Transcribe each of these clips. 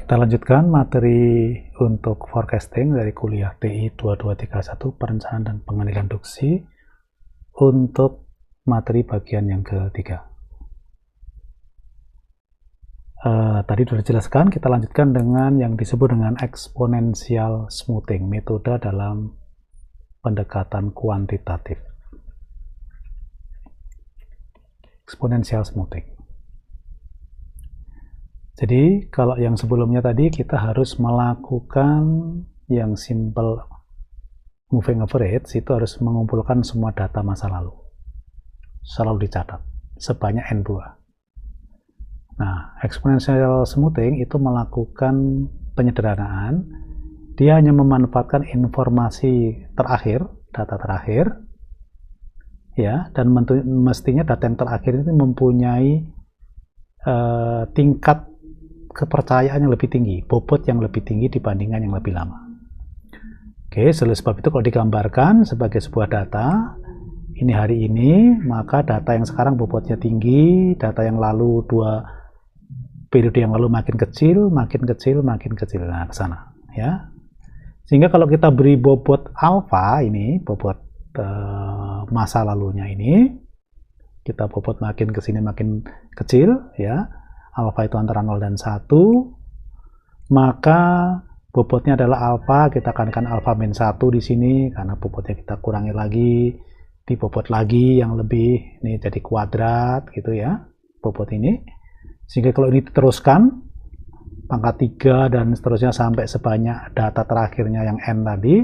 Kita lanjutkan materi untuk forecasting dari kuliah TI 2231 perencanaan dan pengendalian duksi untuk materi bagian yang ketiga. Tadi sudah dijelaskan, kita lanjutkan dengan yang disebut dengan exponential smoothing, metode dalam pendekatan kuantitatif. Exponential smoothing. Jadi kalau yang sebelumnya tadi kita harus melakukan yang simple moving average, itu harus mengumpulkan semua data masa lalu. Selalu dicatat sebanyak N2. Nah, exponential smoothing itu melakukan penyederhanaan. Dia hanya memanfaatkan informasi terakhir, data terakhir, ya, dan mestinya data yang terakhir itu mempunyai tingkat kepercayaan yang lebih tinggi, bobot yang lebih tinggi dibandingkan yang lebih lama. Oke, oleh sebab itu kalau digambarkan sebagai sebuah data, ini hari ini, maka data yang sekarang bobotnya tinggi, data yang lalu dua periode yang lalu makin kecil, makin kecil, makin kecil. Nah, ke sana, ya. Sehingga kalau kita beri bobot alfa ini, bobot masa lalunya ini, kita bobot makin ke sini makin kecil, ya. Alfa itu antara 0 dan 1, maka bobotnya adalah alfa, kita akan alfa min 1 di sini, karena bobotnya kita kurangi lagi, dibobot lagi yang lebih, ini jadi kuadrat, gitu ya, bobot ini. Sehingga kalau ini diteruskan, pangkat 3 dan seterusnya sampai sebanyak data terakhirnya yang N tadi,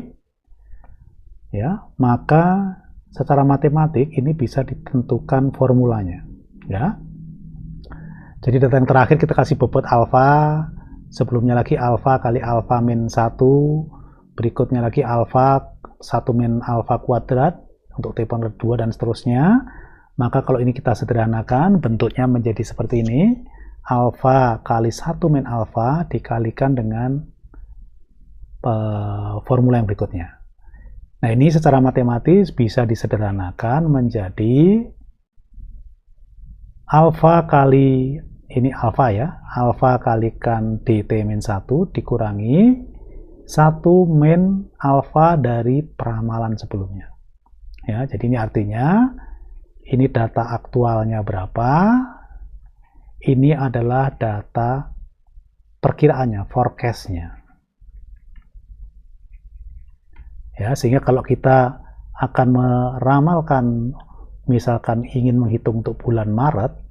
ya, maka secara matematik ini bisa ditentukan formulanya, ya. Jadi data yang terakhir kita kasih bobot alfa, sebelumnya lagi alfa kali alfa min 1, berikutnya lagi alfa 1 min alfa kuadrat untuk T pangkat 2 dan seterusnya. Maka kalau ini kita sederhanakan, bentuknya menjadi seperti ini, alfa kali 1 min alfa dikalikan dengan formula yang berikutnya. Nah, ini secara matematis bisa disederhanakan menjadi alfa kali, ini alfa ya, alfa kalikan dt min 1 dikurangi 1 min alfa dari peramalan sebelumnya. Ya, jadi ini artinya ini data aktualnya berapa, ini adalah data perkiraannya, forecast-nya. Ya, sehingga kalau kita akan meramalkan, misalkan ingin menghitung untuk bulan Maret,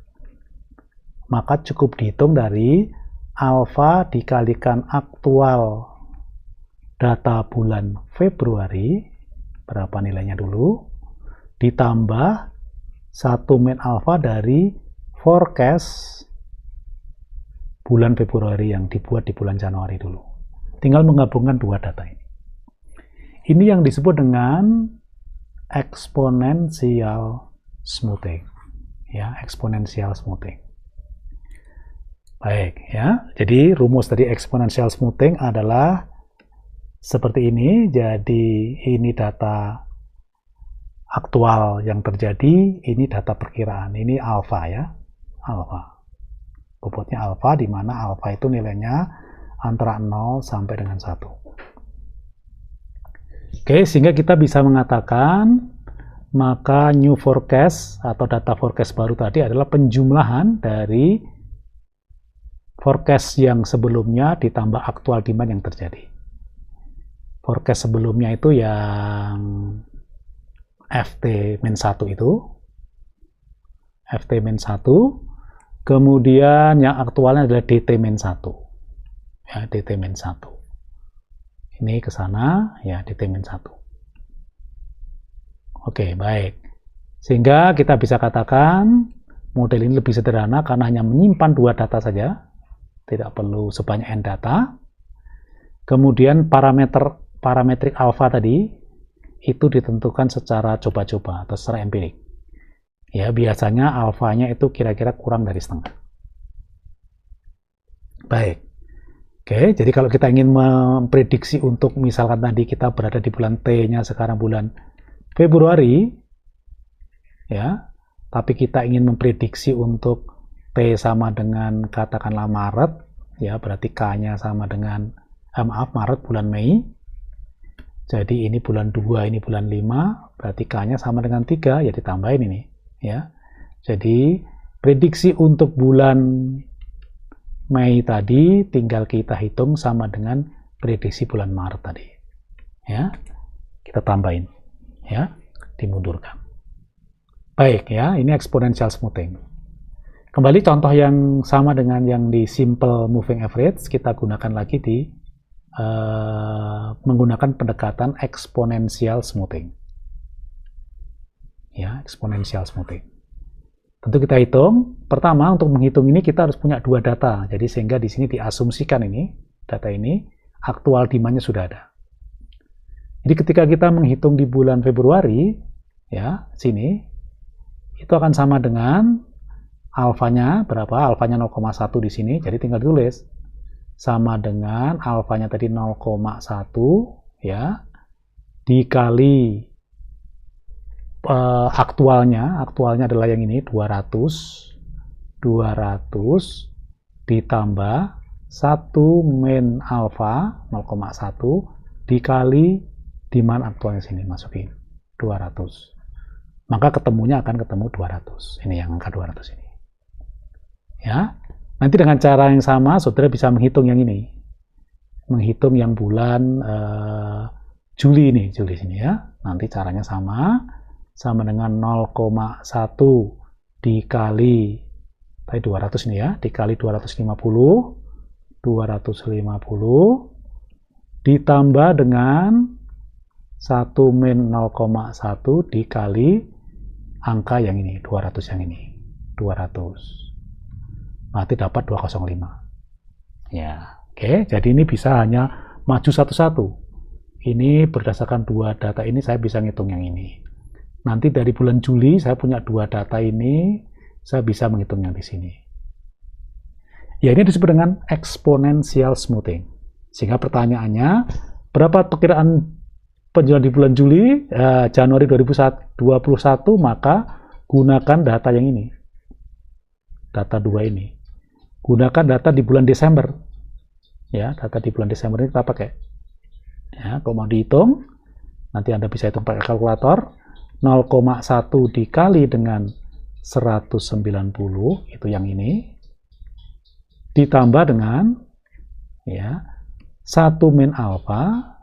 maka cukup dihitung dari alfa dikalikan aktual data bulan Februari, berapa nilainya dulu, ditambah 1 min alfa dari forecast bulan Februari yang dibuat di bulan Januari dulu. Tinggal menggabungkan dua data ini. Ini yang disebut dengan exponential smoothing, ya, exponential smoothing. Baik, ya. Jadi rumus dari exponential smoothing adalah seperti ini. Jadi ini data aktual yang terjadi, ini data perkiraan. Ini alfa ya, alfa. Bobotnya alfa, di mana alfa itu nilainya antara 0 sampai dengan 1. Oke, sehingga kita bisa mengatakan maka new forecast atau data forecast baru tadi adalah penjumlahan dari forecast yang sebelumnya ditambah aktual demand yang terjadi. Forecast sebelumnya itu yang FT-1 itu, FT-1, kemudian yang aktualnya adalah DT-1, ya, DT-1. Ini ke sana, ya, DT-1. Oke, baik. Sehingga kita bisa katakan model ini lebih sederhana karena hanya menyimpan dua data saja, tidak perlu sebanyak N data. Kemudian parametrik alfa tadi itu ditentukan secara coba-coba atau secara empirik. Ya, biasanya alfanya itu kira-kira kurang dari setengah. Baik. Oke, jadi kalau kita ingin memprediksi untuk misalkan tadi kita berada di bulan T-nya sekarang bulan Februari, ya, tapi kita ingin memprediksi untuk T sama dengan katakanlah Maret, ya, berarti K-nya sama dengan, Maret bulan Mei. Jadi ini bulan 2, ini bulan 5, berarti K-nya sama dengan 3, ya ditambahin ini, ya. Jadi prediksi untuk bulan Mei tadi tinggal kita hitung sama dengan prediksi bulan Maret tadi. Ya. Kita tambahin, ya, dimundurkan. Baik, ya, ini exponential smoothing. Kembali contoh yang sama dengan yang di simple moving average, kita gunakan lagi di menggunakan pendekatan exponential smoothing. Ya, exponential smoothing. Tentu kita hitung. Pertama, untuk menghitung ini kita harus punya dua data. Jadi sehingga di sini diasumsikan ini, data ini, aktual demand-nya sudah ada. Jadi ketika kita menghitung di bulan Februari, ya, sini, itu akan sama dengan alfanya berapa? Alfanya 0,1 di sini, jadi tinggal ditulis. Sama dengan alfanya tadi 0,1, ya, dikali aktualnya adalah yang ini 200 ditambah 1 min alfa 0,1 dikali demand aktualnya sini, masukin 200. Maka ketemunya akan ketemu 200. Ini yang angka 200 ini. Ya. Nanti dengan cara yang sama, saudara bisa menghitung yang ini. Menghitung yang bulan Juli ini, Juli sini ya. Nanti caranya sama dengan 0,1 dikali tadi 200 ini ya, dikali 250 ditambah dengan 1 min 0,1 dikali angka yang ini, 200 yang ini, 200. Nanti dapat 205. Ya, oke. Jadi ini bisa hanya maju satu-satu. Ini berdasarkan dua data ini saya bisa ngitung yang ini. Nanti dari bulan Juli saya punya dua data ini, saya bisa menghitung yang di sini. Ya, ini disebut dengan exponential smoothing. Sehingga pertanyaannya, berapa perkiraan penjualan di bulan Juli, Januari 2021, maka gunakan data yang ini. Data 2 ini. Gunakan data di bulan Desember. Ya, data di bulan Desember ini kita pakai. Ya, kalau mau dihitung, nanti Anda bisa hitung pakai kalkulator. 0,1 dikali dengan 190, itu yang ini. Ditambah dengan, ya, 1 min alfa,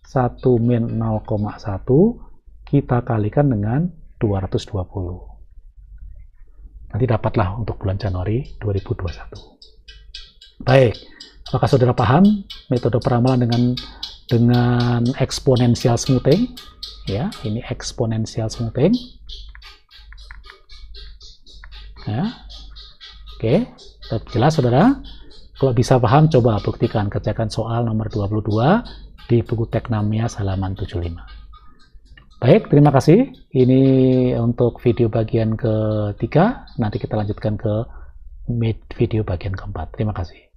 1 min 0,1, kita kalikan dengan 220. Nanti dapatlah untuk bulan Januari 2021. Baik, apakah saudara paham metode peramalan dengan exponential smoothing? Ya, ini exponential smoothing. Ya, oke, jelas saudara? Kalau bisa paham, coba buktikan, kerjakan soal nomor 22 di buku Teknamias halaman 75. Baik, terima kasih. Ini untuk video bagian ketiga. Nanti kita lanjutkan ke video bagian keempat. Terima kasih.